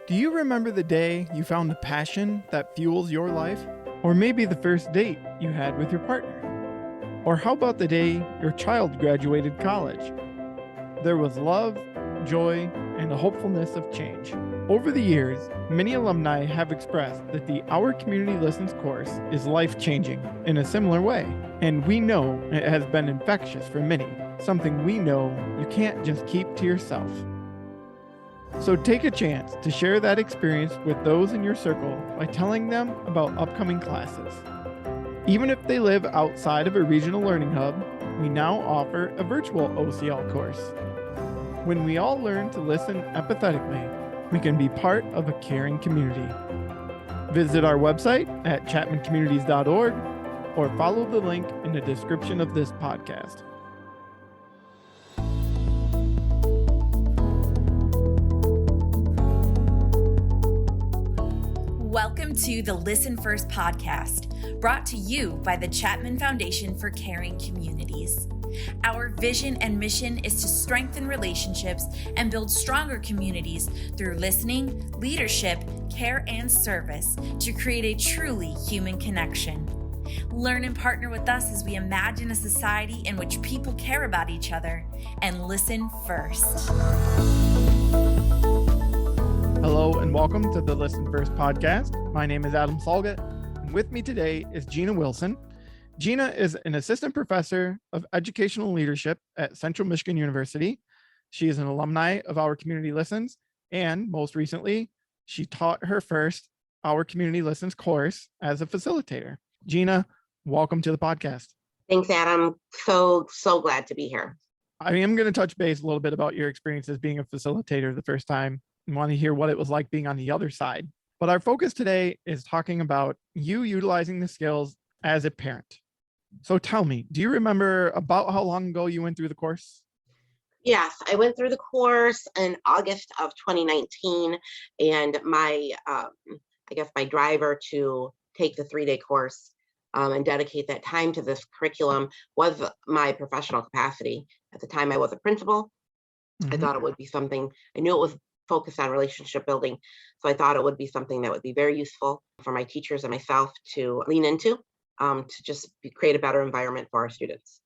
Do you remember the day you found the passion that fuels your life? Or maybe the first date you had with your partner? Or how about the day your child graduated college? There was love, joy, and a hopefulness of change. Over the years, many alumni have expressed that the Our Community Listens course is life-changing in a similar way. And we know it has been infectious for many, something we know you can't just keep to yourself. So take a chance to share that experience with those in your circle by telling them about upcoming classes. Even if they live outside of a regional learning hub, we now offer a virtual OCL course. When we all learn to listen empathetically, we can be part of a caring community. Visit our website at chapmancommunities.org or follow the link in the description of this podcast. Welcome to the Listen First podcast, brought to you by the Chapman Foundation for Caring Communities. Our vision and mission is to strengthen relationships and build stronger communities through listening, leadership, care, and service to create a truly human connection. Learn and partner with us as we imagine a society in which people care about each other and listen first. Hello and welcome to the Listen First podcast. My name is Adam Salget, and with me today is Gina Wilson. Gina is an assistant professor of educational leadership at Central Michigan University. She is an alumni of Our Community Listens, and most recently, she taught her first Our Community Listens course as a facilitator. Gina, welcome to the podcast. Thanks, Adam. So glad to be here. I am going to touch base a little bit about your experience as being a facilitator the first time. I want to hear what it was like being on the other side. But our focus today is talking about you utilizing the skills as a parent. So tell me, do you remember about how long ago you went through the course? Yes, I went through the course in August of 2019, and my driver to take the 3-day course and dedicate that time to this curriculum was my professional capacity. At the time, I was a principal. I thought it would be something, I knew it was focused on relationship building, so I thought it would be something that would be very useful for my teachers and myself to lean into. To just create a better environment for our students.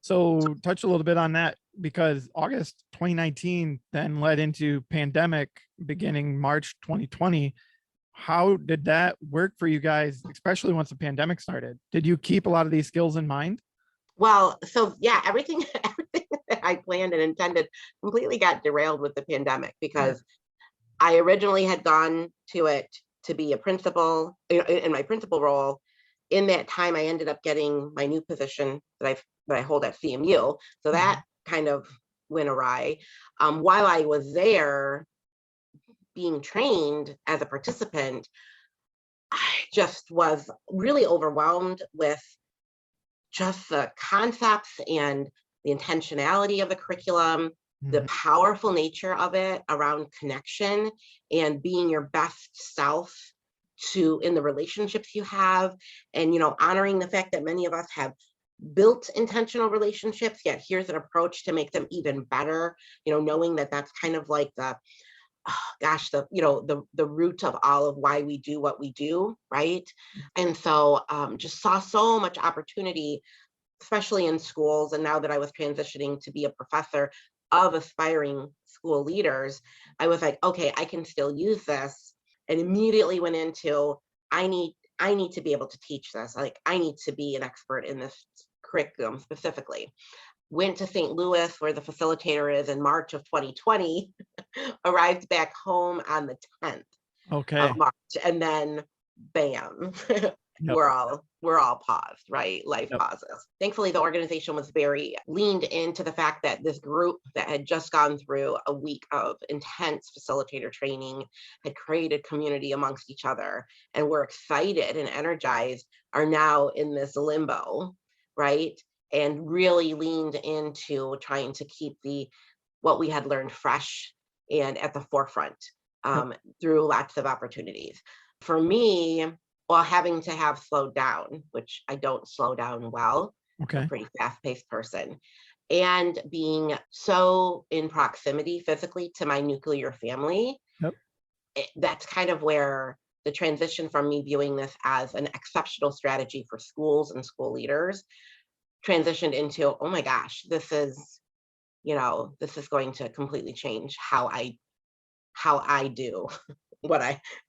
So touch a little bit on that, because August 2019 then led into pandemic beginning March 2020. How did that work for you guys, especially once the pandemic started? Did you keep a lot of these skills in mind? Well, so yeah, everything that I planned and intended completely got derailed with the pandemic, because I originally had gone to it to be a principal, in my principal role. In that time, I ended up getting my new position that I hold at CMU. So that kind of went awry. While I was there being trained as a participant, I just was really overwhelmed with just the concepts and the intentionality of the curriculum, the powerful nature of it around connection and being your best self in the relationships you have, and honoring the fact that many of us have built intentional relationships, yet here's an approach to make them even better, knowing that that's kind of like the root of all of why we do what we do, right? And so just saw so much opportunity, especially in schools. And now that I was transitioning to be a professor of aspiring school leaders, I was like, okay, I can still use this. And immediately went into, I need to be able to teach this. Like, I need to be an expert in this curriculum specifically. Went to St. Louis, where the facilitator is, in March of 2020, arrived back home on the 10th of March, and then bam, we're all paused, right? Life pauses. Thankfully, the organization was very leaned into the fact that this group that had just gone through a week of intense facilitator training had created community amongst each other, and were excited and energized, are now in this limbo, right? And really leaned into trying to keep what we had learned fresh and at the forefront through lots of opportunities. For me, while having to have slowed down, which I don't slow down well, I'm a pretty fast-paced person, and being so in proximity physically to my nuclear family, that's kind of where the transition from me viewing this as an exceptional strategy for schools and school leaders transitioned into, oh my gosh, this is going to completely change how I do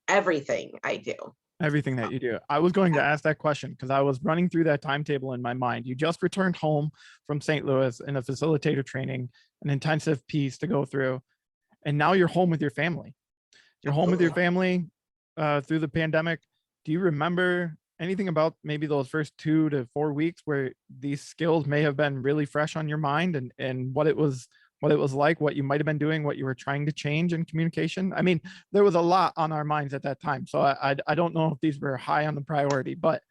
everything I do. Everything that you do. I was going to ask that question because I was running through that timetable in my mind. You just returned home from St. Louis in a facilitator training, an intensive piece to go through, and now you're home with your family. You're home with your family through the pandemic. Do you remember anything about maybe those first 2 to 4 weeks where these skills may have been really fresh on your mind, and what it was like, what you might have been doing, what you were trying to change in communication? I mean, there was a lot on our minds at that time. So I don't know if these were high on the priority, but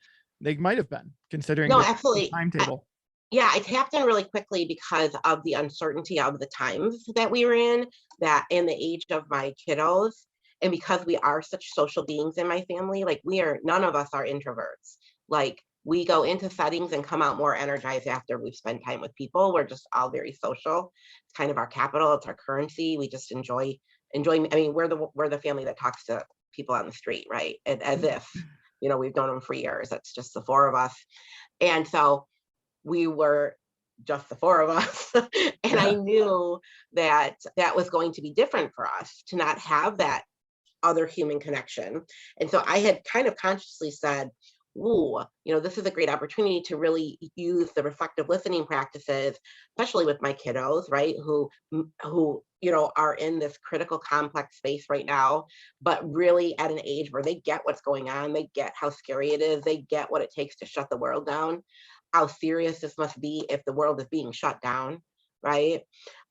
they might have been, considering No, the absolutely. timetable. Yeah, I tapped in really quickly because of the uncertainty of the times that we were in, that in the age of my kiddos, and because we are such social beings in my family, like none of us are introverts. Like, we go into settings and come out more energized after we've spent time with people. We're just all very social. It's kind of our capital. It's our currency. We just enjoy. I mean, we're the family that talks to people on the street, right? As if, we've known them for years. It's just the four of us. And so we were just the four of us. And I knew that was going to be different for us to not have that other human connection. And so I had kind of consciously said, ooh, this is a great opportunity to really use the reflective listening practices, especially with my kiddos, right? Who are in this critical complex space right now, but really at an age where they get what's going on. They get how scary it is. They get what it takes to shut the world down, how serious this must be if the world is being shut down. Right.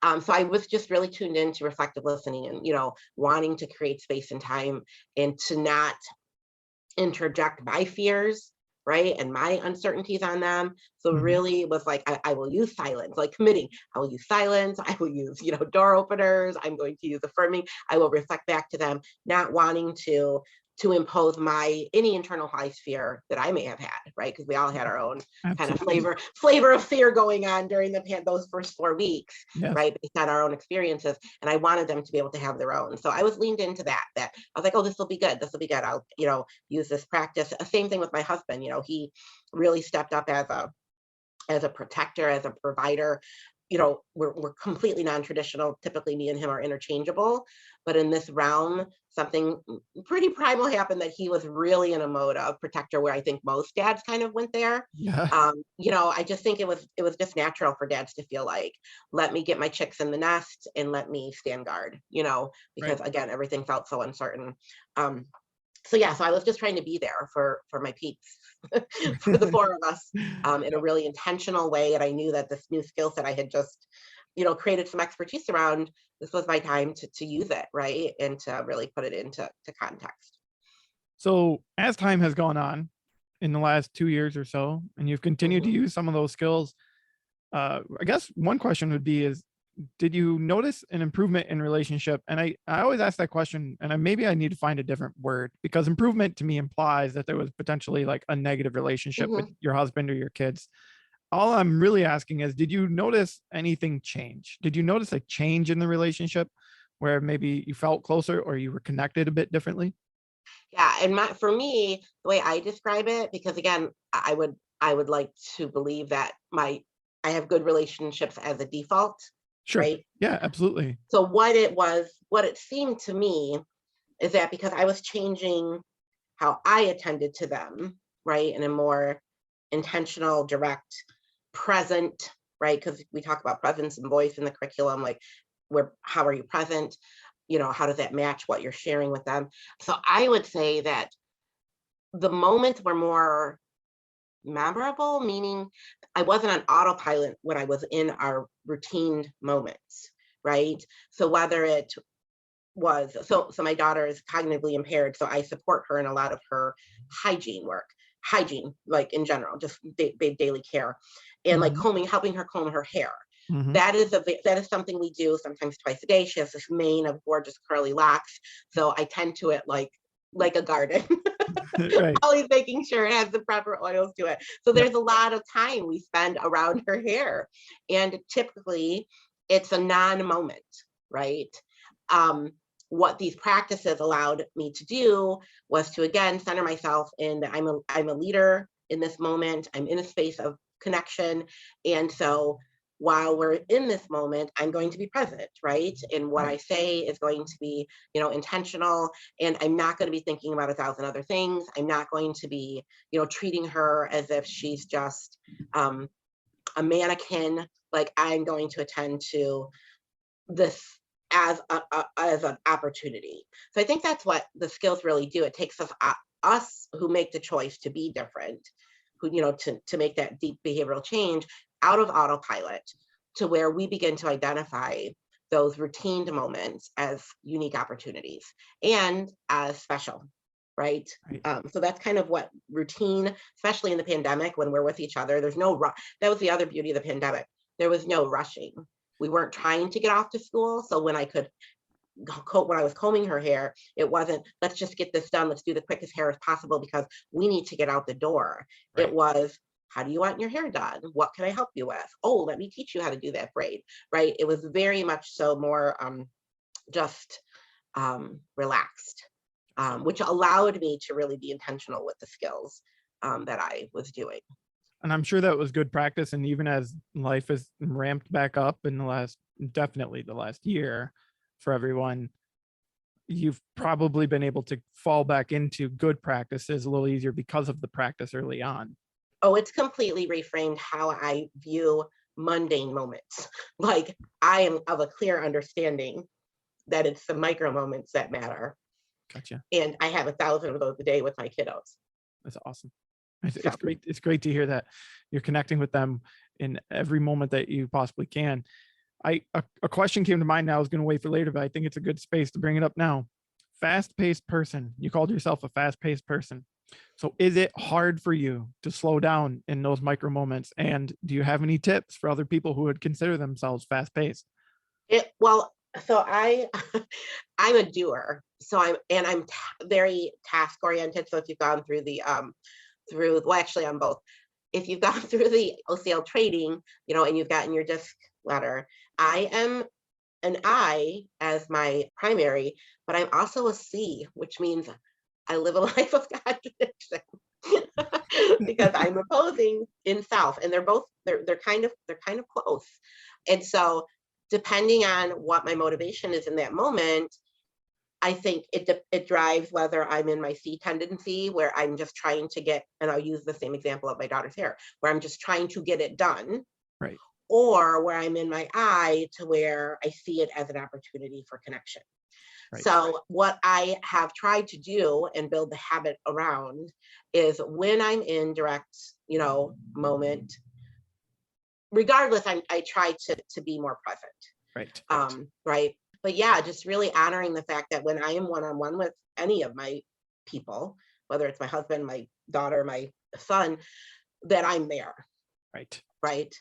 So I was just really tuned into reflective listening and, wanting to create space and time and to not interject my fears, right, and my uncertainties on them. So really it was like, I will use silence, like committing. I will use silence. I will use, door openers. I'm going to use affirming. I will reflect back to them, not wanting to impose any internalized fear that I may have had, right? Because we all had our own kind of flavor of fear going on during those first 4 weeks, right? Based on our own experiences. And I wanted them to be able to have their own. So I was leaned into that I was like, oh, this will be good. This will be good. I'll, use this practice. Same thing with my husband. He really stepped up as a protector, as a provider. We're completely non-traditional. Typically me and him are interchangeable, but in this realm, something pretty primal happened, that he was really in a mode of protector, where I think most dads kind of went there. I just think it was just natural for dads to feel like, let me get my chicks in the nest and let me stand guard, because again, everything felt so uncertain. So I was just trying to be there for my peeps, for the four of us, in a really intentional way. And I knew that this new skill set I had just, created some expertise around, this was my time to use it, right? And to really put it into context. So as time has gone on in the last 2 years or so, and you've continued to use some of those skills, I guess one question would be did you notice an improvement in relationship? And I always ask that question, and maybe I need to find a different word, because improvement to me implies that there was potentially like a negative relationship with your husband or your kids. All I'm really asking is, did you notice anything change? Did you notice a change in the relationship where maybe you felt closer or you were connected a bit differently? Yeah, and for me, the way I describe it, because again, I would like to believe that I have good relationships as a default. Sure. Right. Yeah, absolutely. So what it seemed to me is that because I was changing how I attended to them, right, in a more intentional, direct, present, right, because we talk about presence and voice in the curriculum, like how are you present, how does that match what you're sharing with them? So I would say that the moments were more memorable, meaning I wasn't on autopilot when I was in our routine moments, right? So whether it was, so my daughter is cognitively impaired, so I support her in a lot of her hygiene, like in general, just daily care, and like helping her comb her hair. That is something we do sometimes twice a day. She has this mane of gorgeous curly locks, so I tend to it like a garden. Right. Always making sure it has the proper oils to it. So there's a lot of time we spend around her hair, and typically it's a non-moment, right? what these practices allowed me to do was to, again, center myself in that I'm a leader in this moment. I'm in a space of connection. And so while we're in this moment, I'm going to be present, right? And what I say is going to be, intentional, and I'm not going to be thinking about 1,000 other things. I'm not going to be, treating her as if she's just a mannequin. Like, I'm going to attend to this as an opportunity. So I think that's what the skills really do. It takes us who make the choice to be different, who, to make that deep behavioral change, out of autopilot to where we begin to identify those routine moments as unique opportunities and as special, right? So that's kind of what routine, especially in the pandemic when we're with each other, there's no that was the other beauty of the pandemic. There was no rushing. We weren't trying to get off to school. So when I was combing her hair, it wasn't, let's just get this done, let's do the quickest hair as possible because we need to get out the door. It was, how do you want your hair done? What can I help you with? Oh, let me teach you how to do that braid, right? It was very much so more just relaxed, which allowed me to really be intentional with the skills that I was doing. And I'm sure that was good practice. And even as life has ramped back up in definitely the last year for everyone, you've probably been able to fall back into good practices a little easier because of the practice early on. Oh, it's completely reframed how I view mundane moments. Like, I am of a clear understanding that it's the micro moments that matter. Gotcha. And I have 1,000 of those a day with my kiddos. That's awesome. It's great. It's great to hear that you're connecting with them in every moment that you possibly can. A question came to mind now. I was going to wait for later, but I think it's a good space to bring it up now. Fast-paced person. You called yourself a fast-paced person. So is it hard for you to slow down in those micro moments? And do you have any tips for other people who would consider themselves fast-paced? So I'm a doer. So I'm very task oriented. So if you've gone through actually on both, if you've gone through the OCL training, and you've gotten your DISC letter, I am an I as my primary, but I'm also a C, which means I live a life of contradiction because I'm opposing in self, and they're kind of close. And so depending on what my motivation is in that moment, I think it drives whether I'm in my C tendency, where I'm just trying to get, and I'll use the same example of my daughter's hair, where I'm just trying to get it done, right? Or where I'm in my I, to where I see it as an opportunity for connection. Right. So what I have tried to do and build the habit around is when I'm in direct, moment, regardless, I try to be more present. Right. Right. But yeah, just really honoring the fact that when I am one-on-one with any of my people, whether it's my husband, my daughter, my son, that I'm there. Right.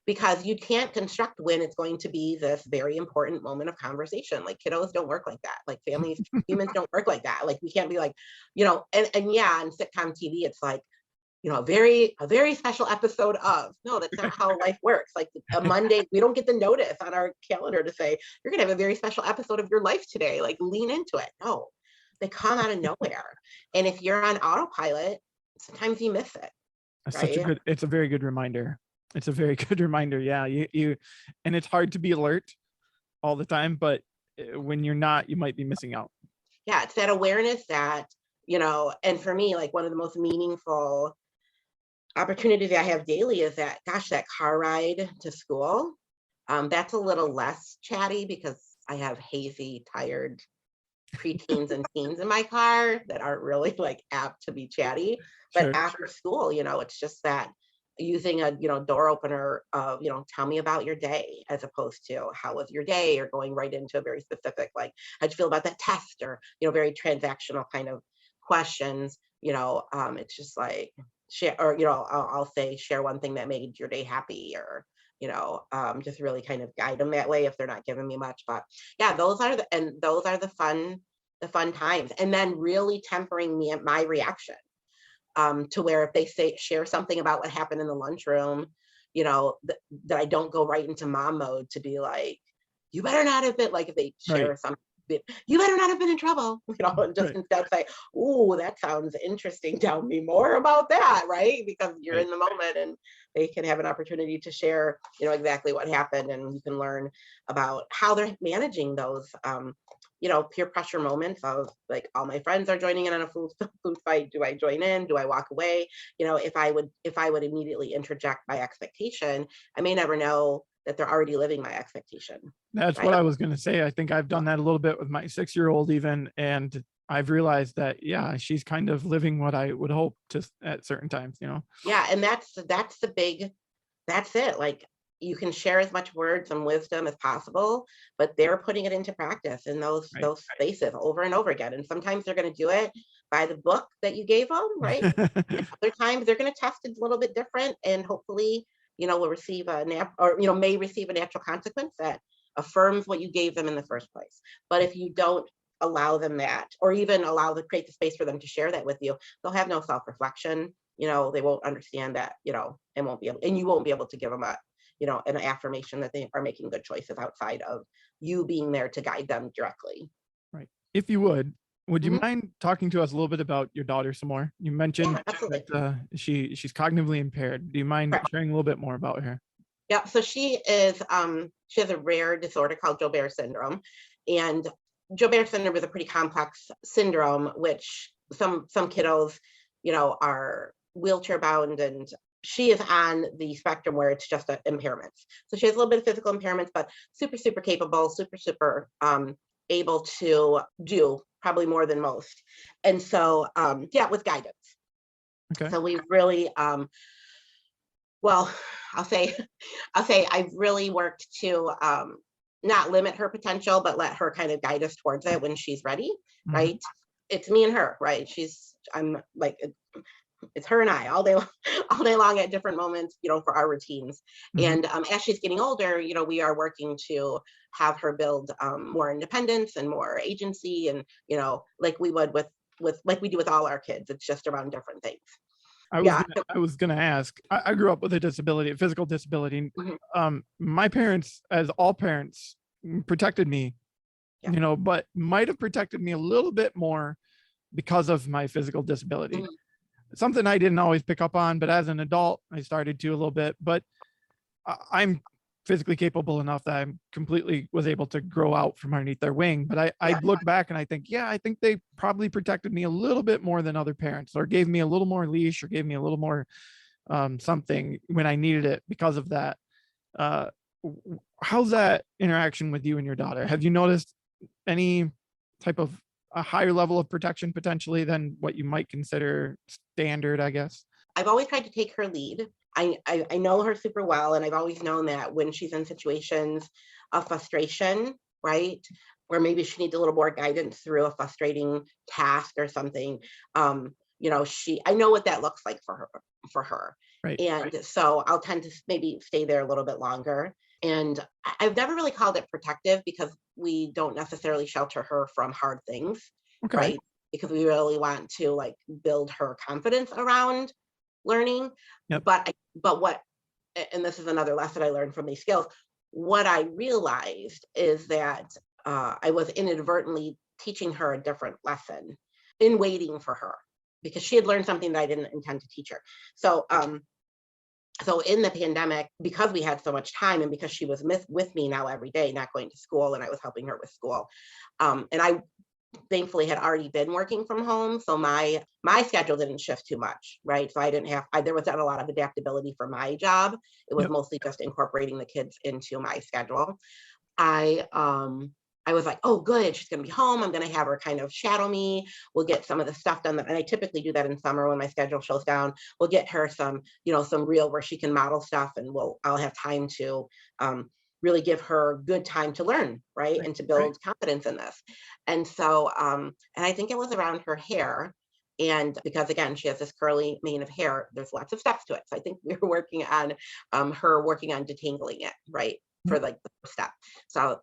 Because you can't construct when it's going to be this very important moment of conversation. Like, kiddos don't work like that. Like, families, humans don't work like that. Like, we can't be like, and yeah, on sitcom TV, it's like, a very special episode of. No, that's not how life works. Like, a Monday, we don't get the notice on our calendar to say, you're going to have a very special episode of your life today. Like, lean into it. No, they come out of nowhere. And if you're on autopilot, sometimes you miss it. Right? It's a very good reminder. It's a very good reminder. Yeah. You, and it's hard to be alert all the time, but when you're not, you might be missing out. Yeah. It's that awareness that, and for me, like, one of the most meaningful opportunities I have daily is that car ride to school. That's a little less chatty because I have hazy, tired preteens and teens in my car that aren't really like apt to be chatty. But after school, it's just that using a door opener of tell me about your day, as opposed to how was your day, or going right into a very specific, like, how'd you feel about that test, or very transactional kind of questions. It's just like, share, or I'll say, share one thing that made your day happy, or just really kind of guide them that way if they're not giving me much. But yeah, those are the fun times. And then really tempering my reaction, to where if they share something about what happened in the lunchroom, that I don't go right into mom mode to be like, you better not have been, like, if they share something you better not have been in trouble, and just Right. instead say, "Ooh, that sounds interesting. Tell me more about that," right? Because you're Right. in the moment and they can have an opportunity to share, exactly what happened, and you can learn about how they're managing those, peer pressure moments of like, all my friends are joining in on a food food fight. Do I join in? Do I walk away? If I would immediately interject my expectation, I may never know that they're already living my expectation, That's right? what I was gonna say. I think I've done that a little bit with my 6-year-old even, and I've realized that, yeah, she's kind of living what I would hope to at certain times, you know? Yeah, and that's it. Like, you can share as much words and wisdom as possible, but they're putting it into practice in those Right. those spaces over and over again. And sometimes they're going to do it by the book that you gave them, right? And other times they're going to test it a little bit different, and hopefully, will receive a may receive a natural consequence that affirms what you gave them in the first place. But if you don't allow them that, or even create the space for them to share that with you, they'll have no self-reflection. They won't understand that, and you won't be able to give them an affirmation that they are making good choices outside of you being there to guide them directly. Right. If you would you Mhm. mind talking to us a little bit about your daughter some more? You mentioned Yeah, absolutely. that, she's cognitively impaired. Do you mind Correct. sharing a little bit more about her? Yeah. So she has a rare disorder called Joubert syndrome, and Joubert syndrome is a pretty complex syndrome, which some kiddos, are wheelchair bound, and she is on the spectrum where it's just impairments. So she has a little bit of physical impairments, but super, super capable, super able to do probably more than most. And so, yeah, with guidance. Okay. So we really, well, I'll say, I've really worked to not limit her potential, but let her kind of guide us towards it when she's ready, Mhm. right? It's me and her, right? I'm like, it's her and I all day, all day long at different moments, for our routines. Mhm. And as she's getting older, we are working to have her build more independence and more agency, and like we would with like we do with all our kids. It's just around different things. Yeah. I was gonna ask, I grew up with a disability, a physical disability. Mhm. My parents, as all parents, protected me, Yeah. but might have protected me a little bit more because of my physical disability. Mhm. Something I didn't always pick up on, but as an adult, I started to a little bit. But I'm physically capable enough that I completely was able to grow out from underneath their wing. But I Yeah. look back and I think, yeah, I think they probably protected me a little bit more than other parents, or gave me a little more leash, or gave me a little more something when I needed it because of that. Uh, how's that interaction with you and your daughter? Have you noticed any type of a higher level of protection potentially than what you might consider standard, I guess? I've always tried to take her lead. I know her super well, and I've always known that when she's in situations of frustration, right, where maybe she needs a little more guidance through a frustrating task or something, I know what that looks like for her. Right. And so I'll tend to maybe stay there a little bit longer. And I've never really called it protective, because we don't necessarily shelter her from hard things, Okay. right? Because we really want to like build her confidence around learning. Yep. But what, and this is another lesson I learned from these skills, what I realized is that I was inadvertently teaching her a different lesson in waiting for her, because she had learned something that I didn't intend to teach her. So in the pandemic, because we had so much time, and because she was with me now every day, not going to school, and I was helping her with school, and I thankfully had already been working from home, so my schedule didn't shift too much, right? So I didn't have there was not a lot of adaptability for my job. It was Yep. mostly just incorporating the kids into my schedule. I was like, oh good, she's gonna be home. I'm gonna have her kind of shadow me. We'll get some of the stuff done, and I typically do that in summer when my schedule slows down. We'll get her some real where she can model stuff, and I'll have time to really give her good time to learn, right? Right. And to Right. build confidence in this. And so and I think it was around her hair. And because again, she has this curly mane of hair, there's lots of steps to it. So I think we were working on her working on detangling it, right? For Yep. like the first step. So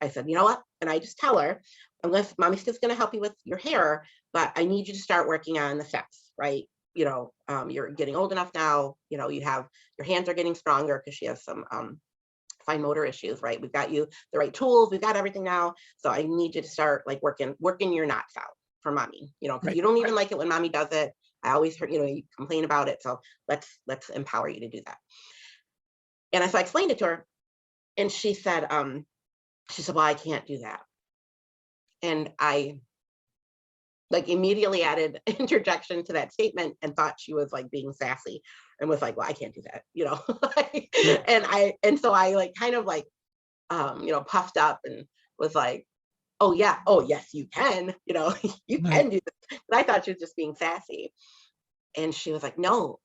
I said, you know what? And I just tell her, unless mommy's just gonna help you with your hair, but I need you to start working on the steps, right? You're getting old enough now, you have your hands are getting stronger, because she has some fine motor issues, right? We've got you the right tools, we've got everything now. So I need you to start like working your knots out for mommy, because Right. you don't even like it when mommy does it. I always heard, you complain about it. So let's empower you to do that. And so I explained it to her, and she said, well, I can't do that. And I like immediately added interjection to that statement and thought she was like being sassy and was like, well, I can't do that, and so I like kind of like puffed up and was like, oh yeah, oh yes, you can, you Right. can do this. But I thought she was just being sassy. And she was like, no,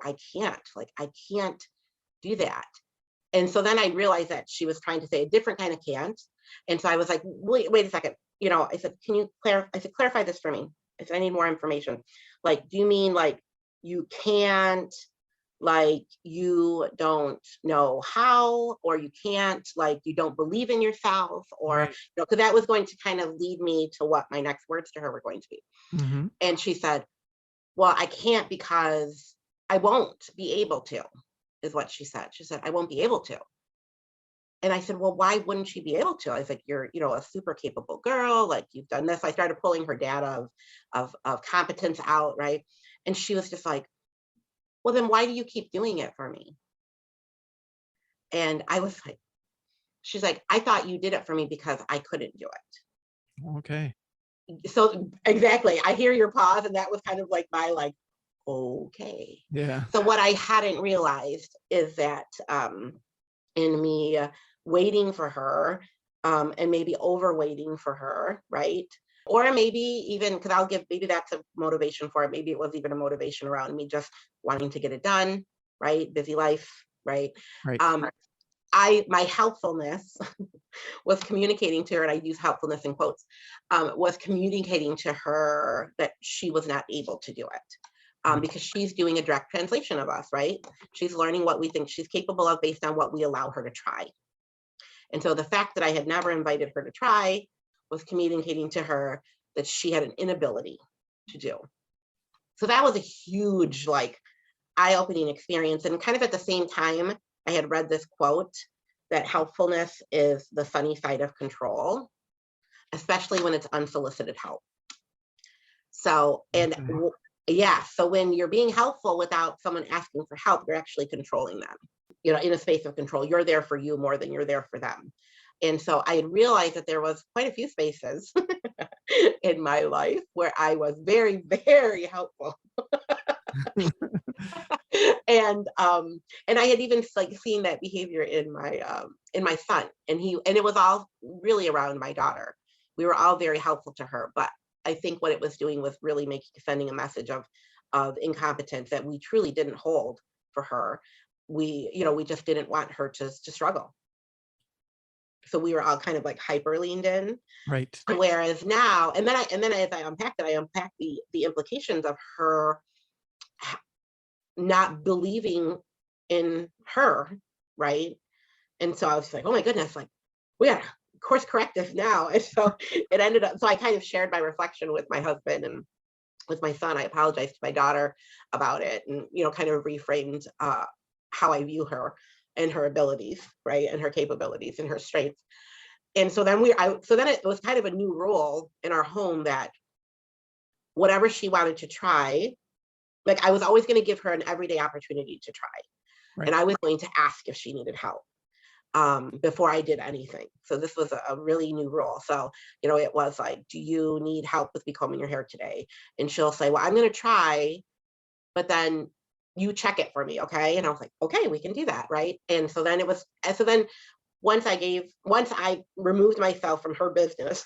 I can't. Like, I can't do that. And so then I realized that she was trying to say a different kind of can't. And so I was like, wait a second. I said, can you clarify this for me? I said, I need more information. Like, do you mean like you can't, like you don't know how, or you can't, like you don't believe in yourself, or, Right. because that was going to kind of lead me to what my next words to her were going to be. Mm-hmm. And she said, well, I can't because I won't be able to, is what she said. She said, I won't be able to. And I said, well, why wouldn't she be able to? I was like, you're, a super capable girl. Like, you've done this. I started pulling her data of competence out, right? And she was just like, well, then why do you keep doing it for me? And I was like, she's like, I thought you did it for me because I couldn't do Okay. it. So exactly, I hear your pause, and that was kind of like my like, okay. Yeah. So what I hadn't realized is that in me waiting for her, and maybe over waiting for her, right? Or maybe even, because maybe that's a motivation for it. Maybe it was even a motivation around me just wanting to get it done, right? Busy life, right? Right. My helpfulness was communicating to her, and I use helpfulness in quotes, was communicating to her that she was not able to do it. Because she's doing a direct translation of us, right? She's learning what we think she's capable of based on what we allow her to try. And so the fact that I had never invited her to try was communicating to her that she had an inability to do. So that was a huge, like, eye-opening experience. And kind of at the same time, I had read this quote that helpfulness is the sunny side of control, especially when it's unsolicited help. So, and yeah, so when you're being helpful without someone asking for help, you're actually controlling them, in a space of control. You're there for you more than you're there for them. And so I had realized that there was quite a few spaces in my life where I was very, very helpful. And I had even like seen that behavior in my son, and it was all really around my daughter. We were all very helpful to her, but I think what it was doing was really sending a message of incompetence that we truly didn't hold for her. We just didn't want her to struggle. So we were all kind of like hyper leaned in. Right. Whereas now, and then as I unpacked it, I unpacked the implications of her not believing in her, right? And so I was like, oh my goodness, like we gotta course correct this now. And so it ended up, so I kind of shared my reflection with my husband and with my son. I apologized to my daughter about it, and kind of reframed how I view her and her abilities, right, and her capabilities and her strengths. And so then it was kind of a new rule in our home that whatever she wanted to try, like I was always going to give her an everyday opportunity to try, Right. and I was going to ask if she needed help before I did anything. So this was a really new rule. So, it was like, do you need help with me combing your hair today? And she'll say, well, I'm going to try, but then you check it for me. Okay. And I was like, okay, we can do that. Right. And so then once I removed myself from her business,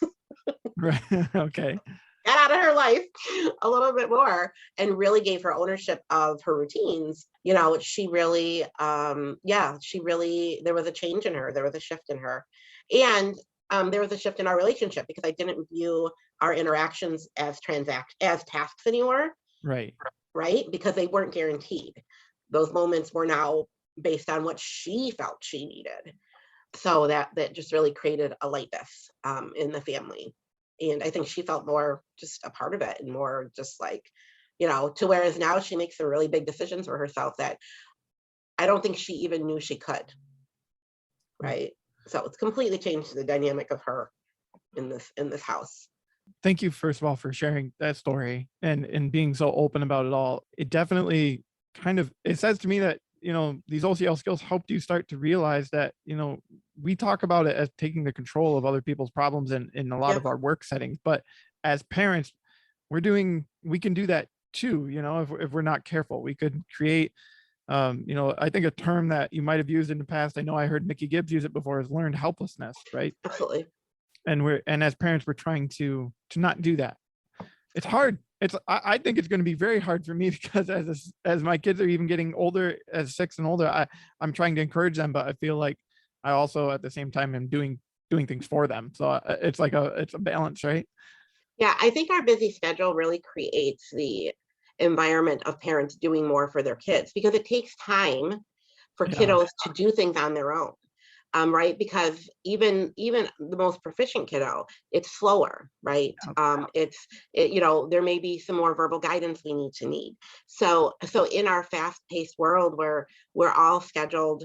Right. Okay. got out of her life a little bit more and really gave her ownership of her routines, she really, there was a change in her. There was a shift in her. And there was a shift in our relationship because I didn't view our interactions as tasks anymore. Right. Right. Because they weren't guaranteed. Those moments were now based on what she felt she needed. So that just really created a lightness in the family. And I think she felt more just a part of it and more just like, to whereas now she makes some really big decisions for herself that I don't think she even knew she could. right? So it's completely changed the dynamic of her in this house. Thank you, first of all, for sharing that story and being so open about it all. It definitely it says to me that, these OCL skills helped you start to realize that, we talk about it as taking the control of other people's problems in a lot Yeah, of our work settings, but as parents, we can do that too, if we're not careful. We could create, I think a term that you might have used in the past, I know I heard Mickey Gibbs use it before, is learned helplessness, right? absolutely. And as parents, we're trying to not do that. It's hard. I think it's going to be very hard for me because as my kids are even getting older, as 6 and older, I'm trying to encourage them, but I feel like I also at the same time am doing things for them. So it's a balance, right? Yeah, I think our busy schedule really creates the environment of parents doing more for their kids because it takes time for Yeah. kiddos to do things on their own. Right? Because even the most proficient kiddo, it's slower, right? There may be some more verbal guidance we need. So in our fast-paced world where we're all scheduled,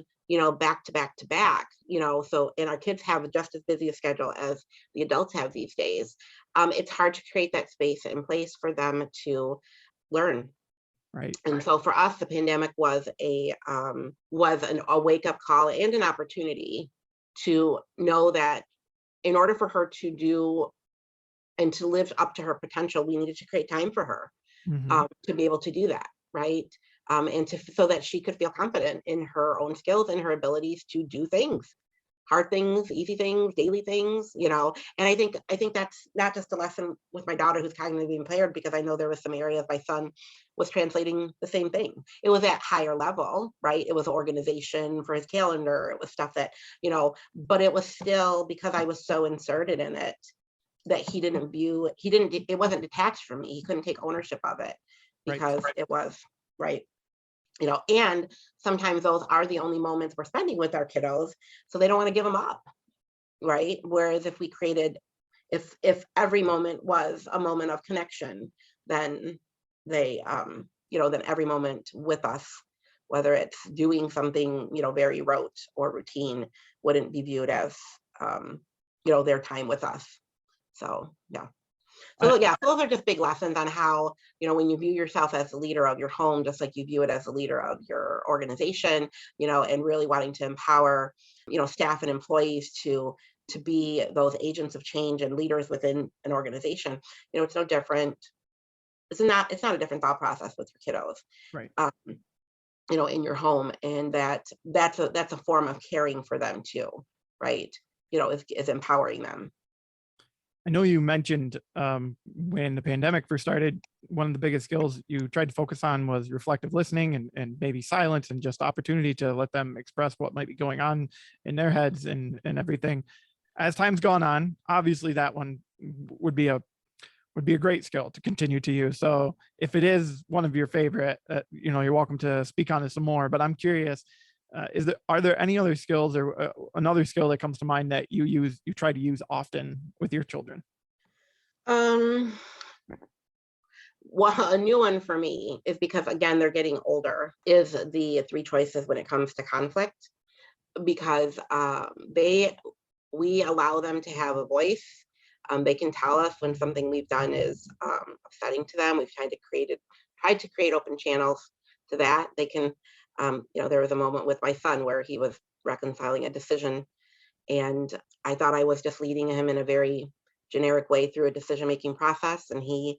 back to back to back, and our kids have just as busy a schedule as the adults have these days, it's hard to create that space in place for them to learn. Right. And so for us, the pandemic was a wake up call and an opportunity to know that in order for her to do and to live up to her potential, we needed to create time for her Mhm. to be able to do that, right? And so that she could feel confident in her own skills and her abilities to do things, hard things, easy things, daily things, and I think that's not just a lesson with my daughter who's cognitively impaired, because I know there was some areas my son was translating the same thing. It was at higher level, right? It was organization for his calendar. It was stuff that, but it was still, because I was so inserted in it, that it wasn't detached from me. He couldn't take ownership of it Right. because it was, right. And sometimes those are the only moments we're spending with our kiddos, so they don't want to give them up, right? Whereas if every moment was a moment of connection, then then every moment with us, whether it's doing something, very rote or routine, wouldn't be viewed as, their time with us. So, yeah. I So yeah, those are just big lessons on how, when you view yourself as the leader of your home, just like you view it as the leader of your organization, and really wanting to empower, staff and employees to be those agents of change and leaders within an organization. It's no different. It's not a different thought process with your kiddos, right. um, in your home, and that's a form of caring for them too, right? Is empowering them. I know you mentioned when the pandemic first started, one of the biggest skills you tried to focus on was reflective listening and maybe silence and just opportunity to let them express what might be going on in their heads and everything. As time's gone on, obviously that one would be a great skill to continue to use. So if it is one of your favorite, you're welcome to speak on it some more. But I'm curious, are there any other skills or another skill that comes to mind that you try to use often with your children? Um, well, a new one for me is because, again, they're getting older, is the three choices when it comes to conflict, because we allow them to have a voice. They can tell us when something we've done is upsetting to them. We've tried to create open channels to that. They can, there was a moment with my son where he was reconciling a decision, and I thought I was just leading him in a very generic way through a decision-making process, and he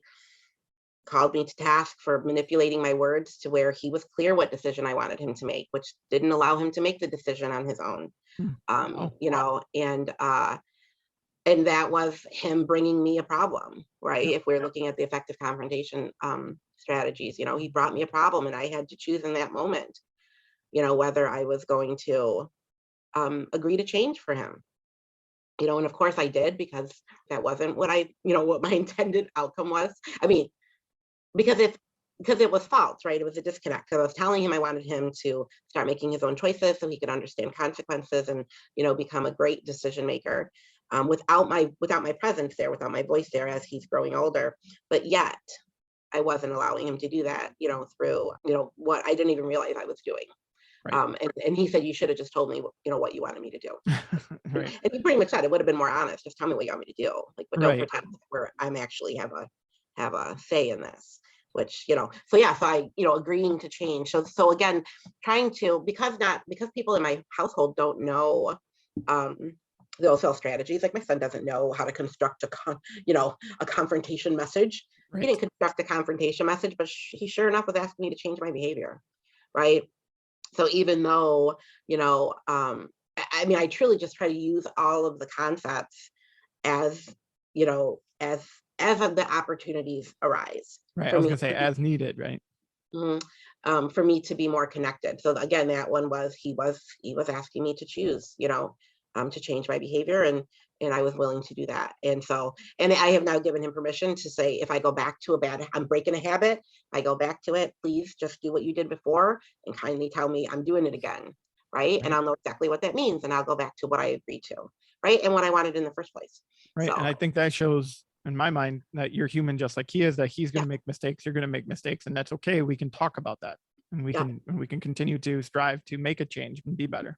called me to task for manipulating my words to where he was clear what decision I wanted him to make, which didn't allow him to make the decision on his own. Hmm. Oh, And that was him bringing me a problem, right? If we're looking at the effective confrontation strategies, he brought me a problem, and I had to choose in that moment, whether I was going to agree to change for him. And of course I did, because that wasn't what my intended outcome was. I mean, because it was false, right? It was a disconnect. Because I was telling him I wanted him to start making his own choices so he could understand consequences and, become a great decision maker, without my presence there, without my voice there as he's growing older. But yet I wasn't allowing him to do that, through, what I didn't even realize I was doing. Right. And he said, you should have just told me, what you wanted me to do. Right. And he pretty much said it would have been more honest. Just tell me what you want me to do. Like, but don't Right. pretend where I'm actually have a say in this. Which, so yeah, so I, agreeing to change. So again, trying to, because people in my household don't know the OCL strategies. Like my son doesn't know how to construct a confrontation message. He Right. didn't construct a confrontation message, but he sure enough was asking me to change my behavior. Right. So even though, I truly just try to use all of the concepts as, as the opportunities arise Right. I for was me gonna say as needed, right? for me to be more connected. So again, that one was he was asking me to choose, to change my behavior, and I was willing to do that. And I have now given him permission to say, if I go back to I'm breaking a habit, I go back to it, please just do what you did before and kindly tell me I'm doing it again. Right. And I'll know exactly what that means. And I'll go back to what I agreed to. Right. And what I wanted in the first place. Right. So, And I think that shows in my mind that you're human just like he is, that he's going to yeah. make mistakes, you're going to make mistakes, and that's okay. We can talk about that, and we can continue to strive to make a change and be better.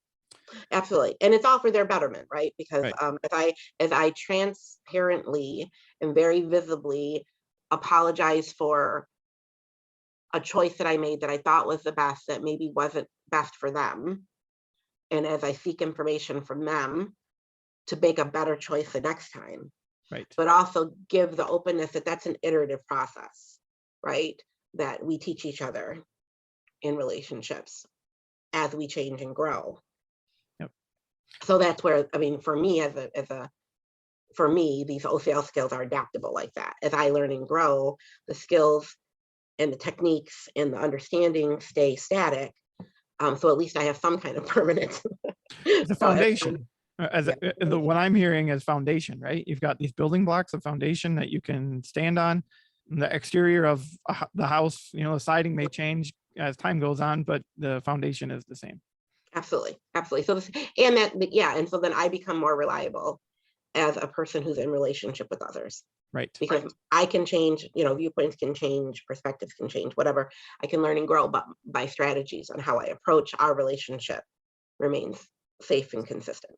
Absolutely. And it's all for their betterment, right? Because Right. as I transparently and very visibly apologize for a choice that I made that I thought was the best, that maybe wasn't best for them, and as I seek information from them to make a better choice the next time, Right. but also give the openness that that's an iterative process, right? That we teach each other in relationships as we change and grow. Yep. So that's where, for me, for me, these OCL skills are adaptable like that. As I learn and grow, the skills and the techniques and the understanding stay static. So at least I have some kind of permanence. It's a foundation. What I'm hearing is foundation, right? You've got these building blocks of foundation that you can stand on. The exterior of the house, the siding may change as time goes on, but the foundation is the same. Absolutely. So and so then I become more reliable as a person who's in relationship with others. Right. Because I can change, viewpoints can change, perspectives can change, whatever. I can learn and grow, but my strategies on how I approach our relationship remains safe and consistent.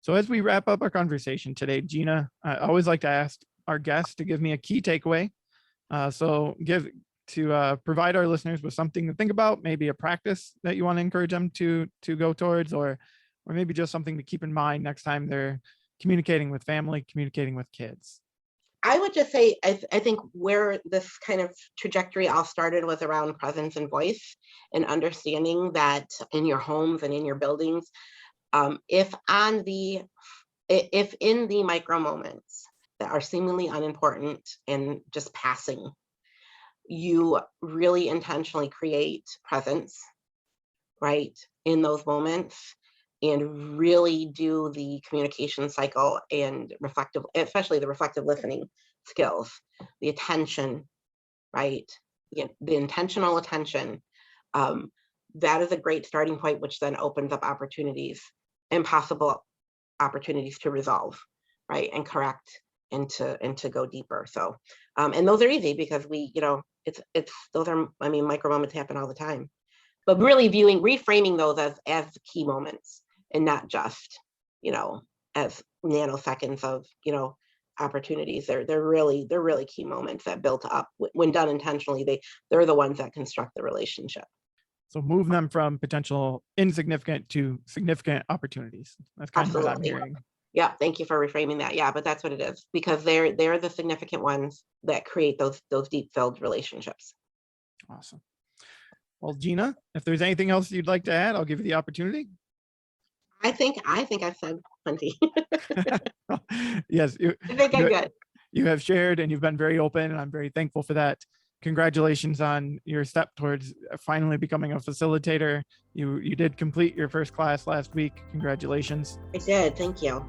So as we wrap up our conversation today, Gina, I always like to ask our guests to give me a key takeaway. Provide our listeners with something to think about, maybe a practice that you want to encourage them to go towards, or maybe just something to keep in mind next time they're communicating with family, communicating with kids. I would just say, I think where this kind of trajectory all started was around presence and voice, and understanding that in your homes and in your buildings, if in the micro moments that are seemingly unimportant and just passing, you really intentionally create presence, right, in those moments, and really do the communication cycle and especially the reflective listening skills, the attention, right, the intentional attention. That is a great starting point, which then opens up opportunities and possible opportunities to resolve, right, and correct, and to go deeper. So, and those are easy because those are, micro moments happen all the time, but really reframing those as key moments, and not just, as nanoseconds of, opportunities. They're really key moments that build up when done intentionally. They're the ones that construct the relationship. So move them from potential insignificant to significant opportunities. That's kind of what I'm hearing. Yeah, thank you for reframing that. Yeah, but that's what it is, because they're the significant ones that create those deep filled relationships. Awesome. Well, Gina, if there's anything else you'd like to add, I'll give you the opportunity. I think I've said plenty. Yes, I think I'm good. You have shared, and you've been very open, and I'm very thankful for that. Congratulations on your step towards finally becoming a facilitator. You did complete your first class last week. Congratulations. I did. Thank you.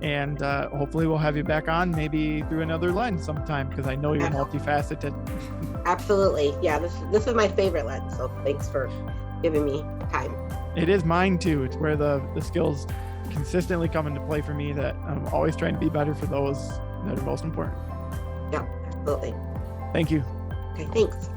And hopefully we'll have you back on, maybe through another lens sometime, because I know you're multifaceted. Absolutely. Yeah, this is my favorite lens. So thanks for giving me time. It is mine too. It's where the skills consistently come into play for me, that I'm always trying to be better for those that are most important. Yeah, absolutely. Thank you. Okay, thanks.